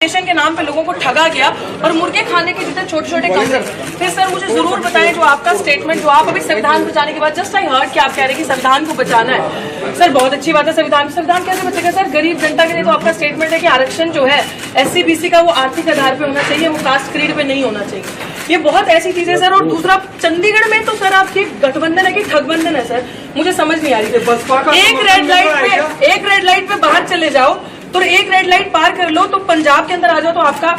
Station के नाम पे लोगों को ठगा गया और मुर्गे खाने के जितने छोटे छोटे कमरे। फिर सर मुझे जरूर बताएं जो आपका स्टेटमेंट जो आप अभी संविधान बचाने के बाद जस्ट आई हर्ड कि आप कह रहे हैं कि संविधान को बचाना है। सर बहुत अच्छी बात है, संविधान कैसे बचेगा सर? गरीब जनता के लिए तो आपका स्टेटमेंट है कि आरक्षण जो है SC BC का वो आर्थिक आधार पे होना चाहिए, वो कास्ट क्रीड पे नहीं होना चाहिए। ये बहुत ऐसी चीजें सर। और दूसरा चंडीगढ़ में तो सर आपकी गठबंधन है कि ठगबंधन है सर, मुझे समझ नहीं आ रही थी। एक रेड लाइट पे बाहर चले जाओ तो एक रेड लाइट पार कर लो तो पंजाब के अंदर आ जाओ तो आपका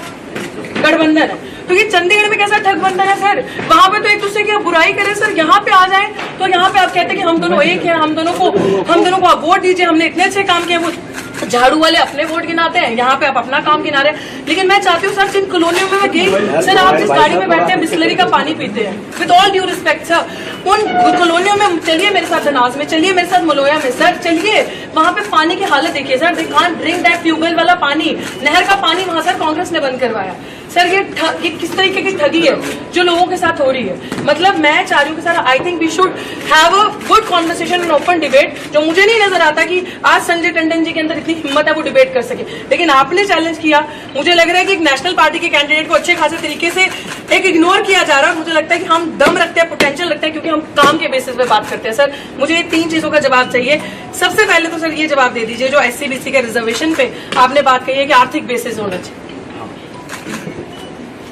गठबंधन है। तो ये चंडीगढ़ में कैसा ठगबंधन है सर? वहां पे तो एक दूसरे की आप बुराई करें सर, यहाँ पे आ जाए तो यहाँ पे आप कहते हैं कि हम दोनों एक हैं, हम दोनों को आप वोट दीजिए, हमने इतने अच्छे काम किए। वो झाड़ू वाले अपने वोट गिनाते हैं, यहाँ पे आप अपना काम गिना रहे हैं। लेकिन मैं चाहती हूँ सर, जिन कॉलोनियों में मैं गई सर, आप जिस गाड़ी में बैठते हैं बिस्लरी का पानी पीते हैं, with all due respect sir, उन कॉलोनियों में चलिए मेरे साथ धनास में, चलिए मेरे साथ मलोया में सर, चलिए वहाँ पे पानी की हालत देखिए sir. They can't drink that tubewell वाला पानी, नहर का पानी वहाँ सर कांग्रेस ने बंद करवाया। सर ये किस तरीके की ठगी है जो लोगों के साथ हो रही है? मतलब मैं चाह रही हूँ कि sir I think we should have a good conversation and open debate. जो मुझे नहीं नजर आता कि आज संजय टंडन जी के अंदर इतनी हिम्मत है वो डिबेट कर सके, लेकिन आपने चैलेंज किया। मुझे लग रहा है कि एक नेशनल पार्टी के कैंडिडेट को अच्छे खासे तरीके से एक इग्नोर किया जा रहा है। मुझे लगता है कि हम दम रखते हैं, पोटेंशियल रखते हैं, क्योंकि हम काम के बेसिस पे बात करते हैं। सर मुझे ये 3 चीजों का जवाब चाहिए। सबसे पहले तो सर ये जवाब दे दीजिए, जो SC BC के रिजर्वेशन पे आपने बात कही है कि आर्थिक बेसिस होना चाहिए।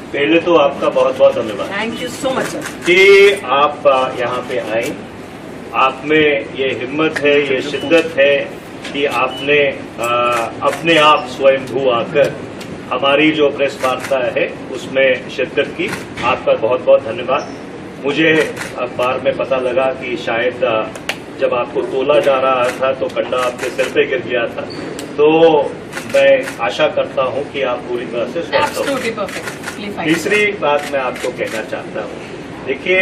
पहले तो आपका बहुत बहुत धन्यवाद, thank you so much sir, कि आप यहाँ पे आए। आप में ये हिम्मत है, ये शिद्दत है कि आपने अपने आप स्वयंभू आकर हमारी जो प्रेस वार्ता है उसमें शिरकत की। आपका बहुत बहुत धन्यवाद। मुझे अखबार में पता लगा कि शायद जब आपको तोला जा रहा था तो कंडा आपके सिर पे गिर गया था, तो मैं आशा करता हूं कि आप पूरी तरह से स्वस्थ हो। तीसरी बात मैं आपको कहना चाहता हूं, देखिए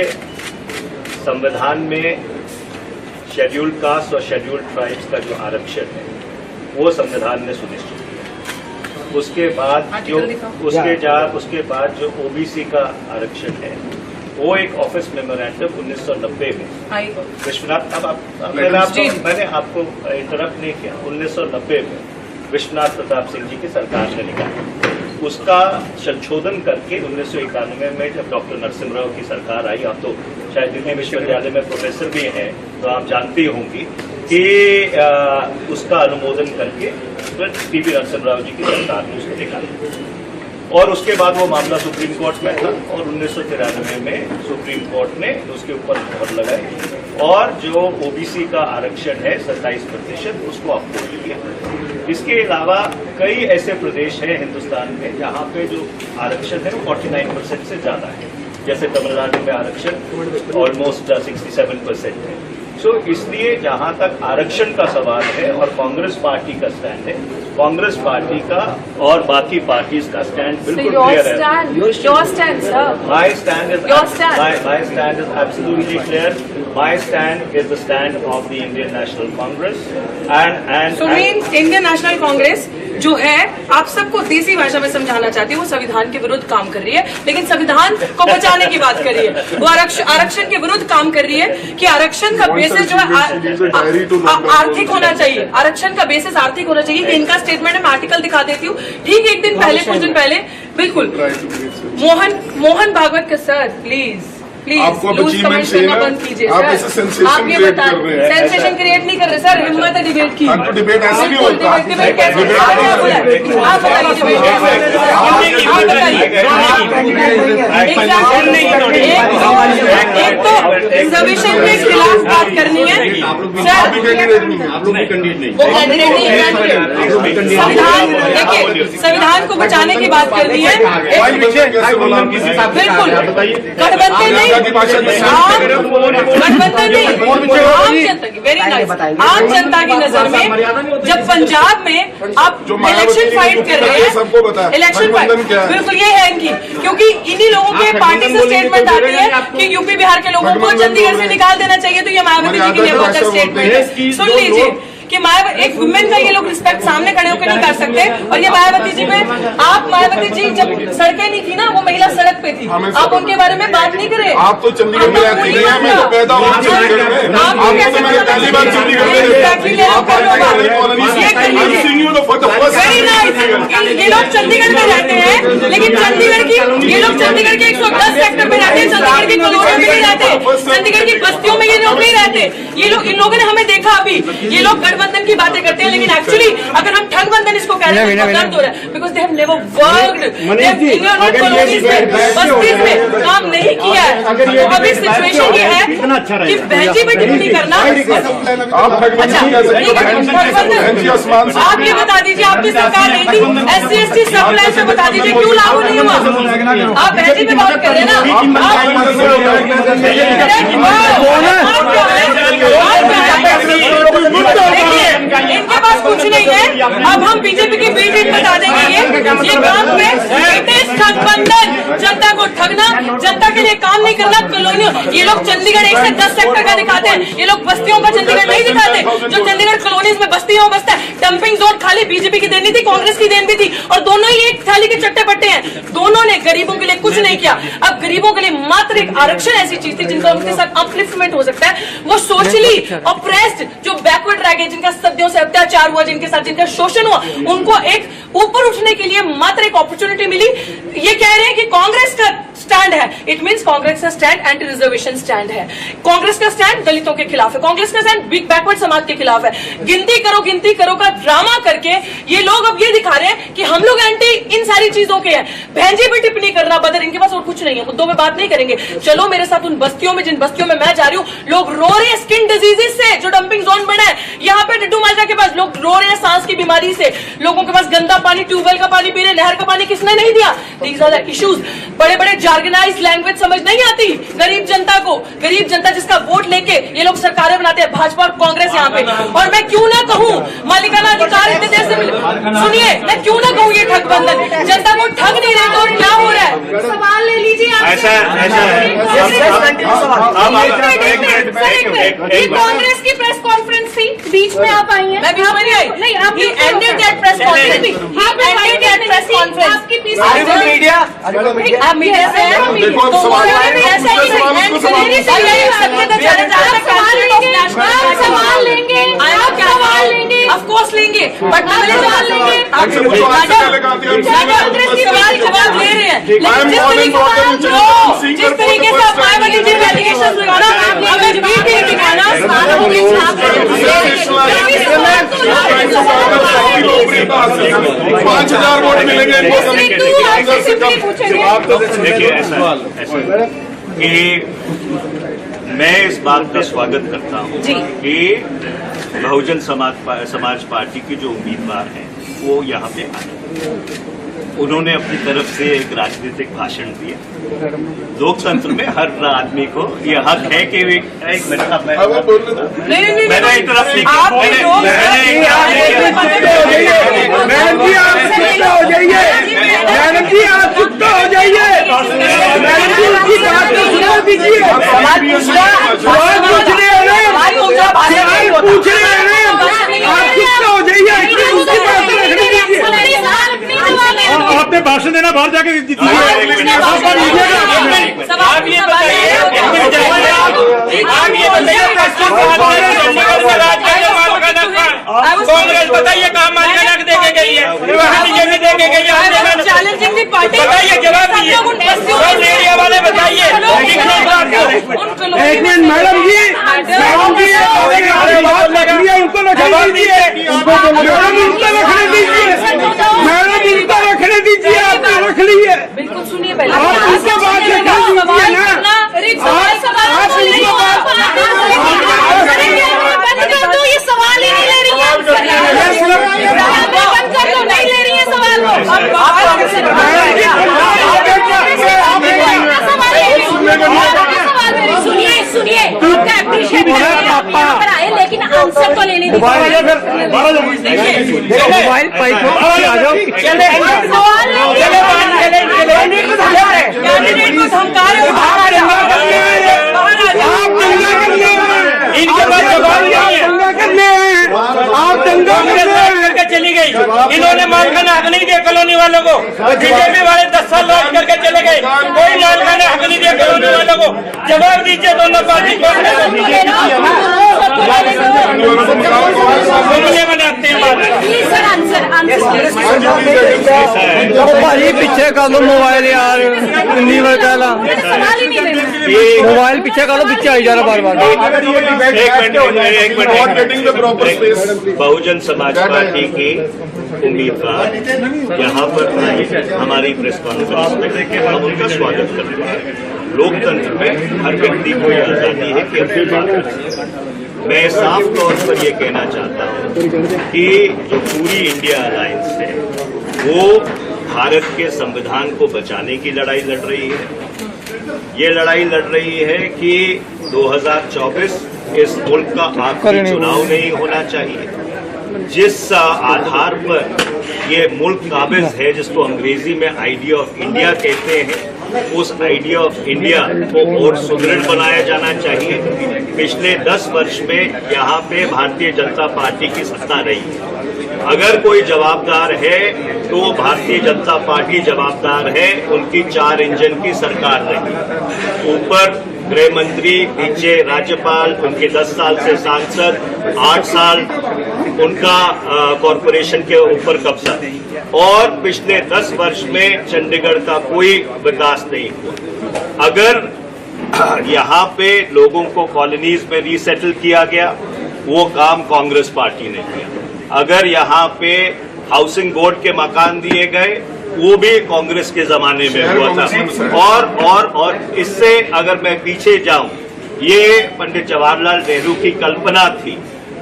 संविधान में शेड्यूल्ड कास्ट और शेड्यूल्ड ट्राइब्स का जो आरक्षण है वो संविधान ने सुनिश्चित किया। उसके बाद जो OBC का आरक्षण है वो एक ऑफिस मेमोरेंडम 1990 में विश्वनाथ, मैंने आपको इंटरप्ट नहीं किया, 1990 में विश्वनाथ प्रताप सिंह जी की सरकार ने निकाला। उसका संशोधन करके 1991 में जब डॉक्टर नरसिम्हा राव की सरकार आई, आप तो शायद दिल्ली विश्वविद्यालय में प्रोफेसर भी हैं तो आप जानती होंगी कि उसका अनुमोदन करके PV नरसिम्हा राव जी की सरकार ने उसको निकाला। और उसके बाद वो मामला सुप्रीम कोर्ट में था और 1993 में सुप्रीम कोर्ट ने उसके ऊपर मोहर लगाई और जो OBC का आरक्षण है 27% उसको अप्रूव किया। इसके अलावा कई ऐसे प्रदेश हैं हिंदुस्तान में जहां पे जो आरक्षण है वो 49% से ज्यादा है, जैसे तमिलनाडु में आरक्षण ऑलमोस्ट 67% है। सो इसलिए जहां तक आरक्षण का सवाल है और कांग्रेस पार्टी का स्टैंड है, कांग्रेस पार्टी का और बाकी पार्टीज का स्टैंड बिल्कुल क्लियर है। My stand is absolutely clear. My stand is the stand of the Indian national Congress and Indian national Congress जो है, आप सबको देसी भाषा में समझाना चाहती है, वो संविधान के विरुद्ध काम कर रही है, लेकिन संविधान को बचाने की बात कर रही है। वो आरक्षण के विरुद्ध काम कर रही है कि आरक्षण का बेसिस जो है आर्थिक होना चाहिए, आरक्षण का बेसिस आर्थिक होना चाहिए। कि इनका स्टेटमेंट है, मैं आर्टिकल दिखा देती हूँ। ठीक एक दिन पहले, कुछ दिन पहले, बिल्कुल मोहन भागवत का सर प्लीज आपको कमेंट करना बंद कीजिए सर। आप ये बताइए, सेंसेशन क्रिएट नहीं कर रहे सर, हिम्मत है डिबेट की। डिबेट ऐसे नहीं होता। डिबेट कैसे? आप बताइए, एक तो रिजर्वेशन के खिलाफ बात करनी है सर, वो कैंडिडेट नहीं है। संविधान देखिए, संविधान को बचाने की बात करनी है, बिल्कुल गठबंधन नहीं, गठबंधन नहीं, आम जनता की, वेरी नाइस, आम जनता की नजर में जब पंजाब में आप इलेक्शन फाइट कर रहे हैं, इलेक्शन फाइट बिल्कुल ये है इनकी, क्योंकि इन्हीं लोगों के पार्टी से स्टेटमेंट आती है कि यूपी बिहार के लोगों को चंडीगढ़ से निकाल देना चाहिए। तो ये मायावती जी की स्टेटमेंट है, सुन लीजिए कि मायावती एक वुमेन का ये लोग रिस्पेक्ट सामने खड़े होकर नहीं कर सकते। और ये मायावती जी पे आप, मायावती जी जब सड़कें नहीं थी ना, वो महिला सड़क पे थी, आप उनके बारे में बात नहीं करें। आप तो चंडीगढ़ में रहती नहीं है, मैं तो पैदा हुआ चंडीगढ़ में, आपको तो मैंने पहली बार चंडीगढ़ में ये लोग चंडीगढ़ में रहते हैं, लेकिन ये लोग चंडीगढ़ के 110 सेक्टर में रहते हैं, चंडीगढ़ की कॉलोनियों में नहीं रहते, चंडीगढ़ की बस्तियों में ये लोग नहीं रहते। ये लोग, इन लोगों ने हमें देखा अभी, ये लोग गठबंधन की बातें करते हैं, लेकिन एक्चुअली अगर हम ठगबंधन इसको कह रहे हैं तो दर्द हो रहा है, because they have never worked, bastis में काम नहीं किया है। अभी सिचुएशन ये है कि बहन जी पे टिप्पणी करना, आप ये बता दीजिए, आपकी सरकार नहीं थी, SC/ST सब प्लान से बता दीजिए क्यों लागू नहीं हुआ। आप बहन जी पे बात कर रहे हैं ना, इनके पास कुछ नहीं है। अब हम बीजेपी की बी टीम बता देंगे ये काम पे ठगबंधन, जनता को ठगना, जनता के लिए काम नहीं करना, कॉलोनियों। ये लोग चंडीगढ़ 1 से 10 सेक्टर का दिखाते हैं, ये लोग बस्तियों का चंडीगढ़ नहीं दिखाते। जो चंडीगढ़ कॉलोनीज में बस्तियों बसता है, डंपिंग जोन खाली बीजेपी की देनी थी, कांग्रेस की देन भी थी, और दोनों ही एक थाली के चट्टे पट्टे हैं। दोनों ने गरीबों के लिए कुछ नहीं किया। अब गरीबों के लिए मात्र एक आरक्षण ऐसी चीज थी जिनका उनके साथ अपलिफ्टमेंट हो सकता है। वो सोशली ऑप्रेस्ड, जो बैकवर्ड रह गए, जिनका सदियों से अत्याचार हुआ, जिनके साथ जिनका शोषण हुआ, उनको एक ऊपर उठने के लिए मात्र एक अपॉर्चुनिटी मिली। ये कह रहे हैं कि कांग्रेस का स्टैंड है, इट मींस कांग्रेस का स्टैंड एंटी रिजर्वेशन स्टैंड है, कांग्रेस का स्टैंड दलितों के खिलाफ है, कांग्रेस का स्टैंड बिग बैकवर्ड समाज के खिलाफ है। गिनती करो का ड्रामा करके ये लोग अब ये दिखा रहे हैं कि हम लोग एंटी इन सारी चीजों के हैं। बहन जी भी टिप्पणी करना बदर, इनके पास और कुछ नहीं है, मुद्दों में बात नहीं करेंगे। चलो मेरे साथ उन बस्तियों में, जिन बस्तियों में मैं जा रही हूँ, लोग रो रहे हैं स्किन डिजीजेस से, जो डंपिंग जोन बना है यहाँ पे डिड्डू माजरा के पास, लोग रो रहे हैं सांस की बीमारी से, लोगों के पास गंदा पानी, ट्यूबवेल का पानी पी रहे, नहर का पानी किसने नहीं दिया। These are the issues. बड़े बड़े जार्गनाइज्ड लैंग्वेज समझ नहीं आती गरीब जनता को, गरीब जनता जिसका वोट लेके ये लोग सरकारें बनाते हैं, भाजपा और कांग्रेस यहाँ पे। और मैं क्यों ना कहूँ मालिकाना अधिकार इतने देर से सुनिए, मैं क्यों ना कहूँ ये ठगबंधन, जनता को ठग नहीं रहे तो और क्या हो रहा है। सवाल ले लीजिए आप। ऐसा कांग्रेस की प्रेस कॉन्फ्रेंस थी, बीच में आप आई हैं, मैं बीच में नहीं आई, नहीं आप एंडेड दैट प्रेस कॉन्फ्रेंस, आपकी पीस मीडिया, आप मीडिया से हैं, सवाल लेंगे, आप सवाल लेंगे, ऑफ कोर्स लेंगे, बट सवाल लेंगे, जवाब ले रहे हैं, लेकिन जिस तरीके से आप मायावती जी पे एलिगेशन लगाना, हमें बीटी दिखाना, 5,000 वोट मिलेंगे। जवाब तो देखिए ऐसा कि मैं इस बात का स्वागत करता हूँ कि बहुजन समाज पार्टी की जो उम्मीदवार हैं वो यहाँ पे आए, उन्होंने अपनी तरफ से एक राजनीतिक भाषण दिया। लोकतंत्र में हर आदमी को ये हक है कि एक मिनट मैंने इंटरप्ट नहीं किया, मैडम जी आप चुप हो जाइए, मैडम जी आप चुप हो जाइए, मैडम जी उसकी बात को सुनो दीजिए, सवाल पूछ रहे हैं, पूछ रहे हैं, आप चुप हो जाइए, उसकी बात को रखने दीजिए। आपने भाषण देना बाहर जाके कांग्रेस बताइए कहाँ मालिकाना देके गई है, बीजेपी देके गई है, चैलेंजिंग दी पार्टी, बताइए जवाब दीजिए, सब मीडिया वाले बताइए। एक मिनट मैडम जी, उनको रखने दीजिए, मैडम उनको रखने दीजिए, मैडम उनको रखने दीजिए, आपने रख ली है, बिल्कुल सुनिए पहले आप उनसे बात रखने दीजिए ना, आप उनको तो ये सवाल ही नहीं ले रही है, बंद कर दो, नहीं ले रही है सवाल सुनिए आपका एप्रिशिएट पर आए, लेकिन आंसर तो लेने दीजिए। कैंडिडेट को धमका रहे इनके बाद जवाब करने कांग्रेस राज करके चली गई, इन्होंने मालखाना हक नहीं दिया कॉलोनी वालों को। बीजेपी वाले 10 साल राज करके चले गए, कोई मालखाना हक नहीं दिया कॉलोनी वालों को। जवाब दीजिए दोनों पार्टी को, बनाते हैं भाई पीछे कर लो मोबाइल यार, मोबाइल पीछे कर लो, पीछे आई जा रहा बार बार। एक मिनट, बहुजन समाज पार्टी की उम्मीदवार यहाँ पर आए हमारी प्रेस कॉन्फ्रेंस में, हम उनका स्वागत करते हैं। लोकतंत्र में हर व्यक्ति को यह आजादी है कि अपनी बात रखे। मैं साफ तौर पर यह कहना चाहता हूं कि जो पूरी इंडिया अलायंस है वो भारत के संविधान को बचाने की लड़ाई लड़ रही है। ये लड़ाई लड़ रही है कि 2024 इस मुल्क का आखिरी चुनाव नहीं होना चाहिए। जिस आधार पर ये मुल्क काबिज है, जिसको अंग्रेजी में आइडिया ऑफ इंडिया कहते हैं, उस आइडिया ऑफ इंडिया को और सुदृढ़ बनाया जाना चाहिए। पिछले 10 वर्ष में यहाँ पे भारतीय जनता पार्टी की सत्ता रही है। अगर कोई जवाबदार है तो भारतीय जनता पार्टी जवाबदार है। उनकी 4 इंजन की सरकार रही, ऊपर गृह मंत्री, नीचे राज्यपाल, उनके 10 साल से सांसद, 8 साल उनका कॉरपोरेशन के ऊपर कब्जा, और पिछले 10 वर्ष में चंडीगढ़ का कोई विकास नहीं हुआ। अगर यहाँ पे लोगों को कॉलोनीज में रीसेटल किया गया, वो काम कांग्रेस पार्टी ने किया। अगर यहाँ पे हाउसिंग बोर्ड के मकान दिए गए, वो भी कांग्रेस के जमाने में हुआ था। और इससे अगर मैं पीछे जाऊं, ये पंडित जवाहरलाल नेहरू की कल्पना थी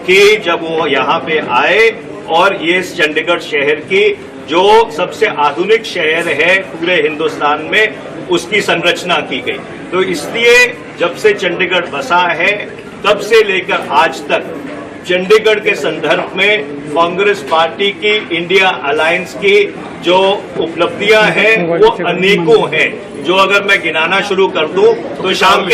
कि जब वो यहाँ पे आए और ये इस चंडीगढ़ शहर की जो सबसे आधुनिक शहर है पूरे हिंदुस्तान में, उसकी संरचना की गई। तो इसलिए जब से चंडीगढ़ बसा है तब से लेकर आज तक चंडीगढ़ के संदर्भ में कांग्रेस पार्टी की इंडिया अलायंस की जो उपलब्धियां हैं वो अनेकों हैं, जो अगर मैं गिनाना शुरू कर दूं तो शाम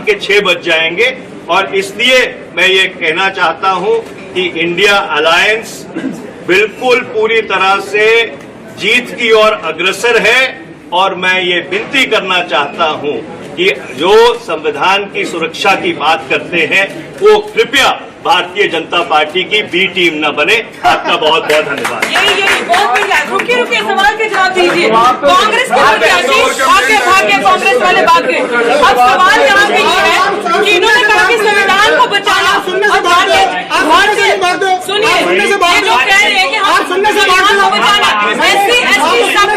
के 6 बज जाएंगे। और इसलिए मैं ये कहना चाहता हूं कि इंडिया अलायंस बिल्कुल पूरी तरह से जीत की ओर अग्रसर है। और मैं ये विनती करना चाहता हूं कि जो संविधान की सुरक्षा की बात करते हैं वो कृपया भारतीय जनता पार्टी की बी टीम न बने। आपका बहुत बहुत धन्यवाद। यही बहुत बढ़िया। रुकिए सवाल के जवाब दीजिए। कांग्रेस के भाग्य कांग्रेस वाले भाग्य। अब सवाल यहाँ पे ये है कि इन्होंने कहा कि संविधान को बचाना और सुनिए, ये जो कह रहे हैं कि हम संविधान को बचाना, SC ST सब